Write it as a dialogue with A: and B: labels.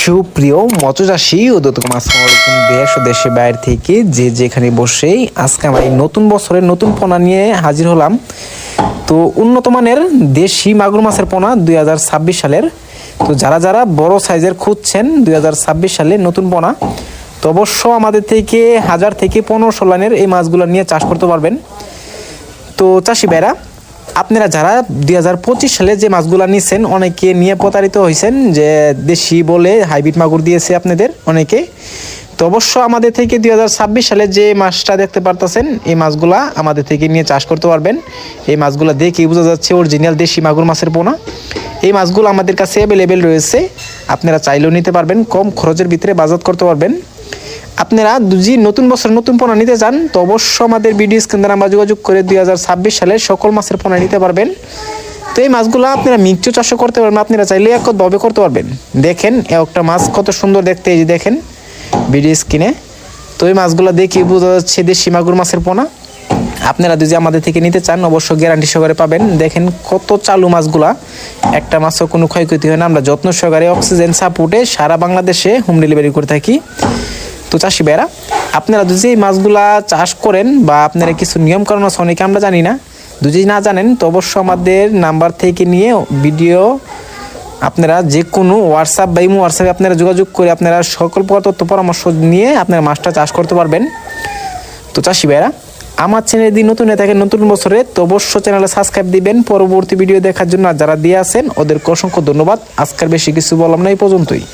A: সুপ্রিয় মৎস্যচাষী ও দর্শক, আসসালামু আলাইকুম। দেশ ও দেশের বাইরে থেকে যে যেখানে বসেই আজকে আমরা এই নতুন বছরের নতুন পোনা নিয়ে হাজির হলাম। তো উন্নত মানের দেশি মাগুর মাছের পোনা 2026 সালের। তো যারা যারা বড় সাইজের খুঁজছেন 2026 সালে নতুন পোনা, তো অবশ্য আমাদের থেকে 1000 থেকে 1500 লাইনের এই মাছগুলো নিয়ে চাষ করতে পারবেন। তো চাষি ভাইরা, আপনারা যারা 2025 সালে যে মাছগুলো নিয়েছেন, অনেকে নিয়ে প্রতারিত হয়েছেন যে দেশি বলে হাইব্রিড মাগুর দিয়েছে আপনাদের অনেকে। তো অবশ্য আমাদের থেকে 2026 সালে যে মাছটা দেখতে পারতেছেন, এই মাছগুলা আমাদের থেকে নিয়ে চাষ করতে পারবেন। এই মাছগুলো দেখেই বোঝা যাচ্ছে অরিজিনাল দেশি মাগুর মাছের পোনা। এই মাছগুলো আমাদের কাছে অ্যাভেলেবেল রয়েছে, আপনারা চাইলেও নিতে পারবেন, কম খরচের ভিতরে বাজার করতে পারবেন। আপনারা যদি নতুন বছর নতুন পোনা নিতে চান, তো অবশ্য আমাদের ভিডিও স্ক্রিনে আমরা যোগাযোগ করে 2026 সালের সকল মাছের পোনা নিতে পারবেন। তো এই মাছগুলো আপনারা মিক্সও চাষও করতে পারবেন, আপনারা চাইলে একভাবে করতে পারবেন। দেখেন একটা মাছ কত সুন্দর দেখতে, এই যে দেখেন ভিডিও স্ক্রিনে। তো এই মাছগুলো দেখে বোঝা যাচ্ছে দেশি মাগুর মাছের পোনা। আপনারা যদি আমাদের থেকে নিতে চান, অবশ্য গ্যারান্টি সহকারে পাবেন। দেখেন কত চালু মাছগুলা, একটা মাছও কোনো ক্ষয়ক্ষতি হয় না। আমরা যত্ন সহকারে অক্সিজেন সাপোর্টে সারা বাংলাদেশে হোম ডেলিভারি করে থাকি। তো চাষি ভাইরা, আপনারা যদি এই মাছগুলা চাষ করেন বা আপনারা কিছু নিয়ম কানুন আছে অনেকে আমরা জানি না, যদি না জানেন, তো অবশ্য আমাদের নাম্বার থেকে নিয়ে ভিডিও আপনারা যে কোনো হোয়াটসঅ্যাপ বা ইমো হোয়াটসঅ্যাপে আপনারা যোগাযোগ করে আপনারা সকল প্রকার তথ্য পরামর্শ নিয়ে আপনারা মাছটা চাষ করতে পারবেন। তো চাষি ভাইরা, আমার চ্যানেল যদি নতুন হয়ে থাকেন নতুন বছরে, তো অবশ্য চ্যানেলে সাবস্ক্রাইব দিবেন পরবর্তী ভিডিও দেখার জন্য। আর যারা দিয়ে আছেন ওদেরকে অসংখ্য ধন্যবাদ। আজকের বেশি কিছু বললাম না, এই পর্যন্তই।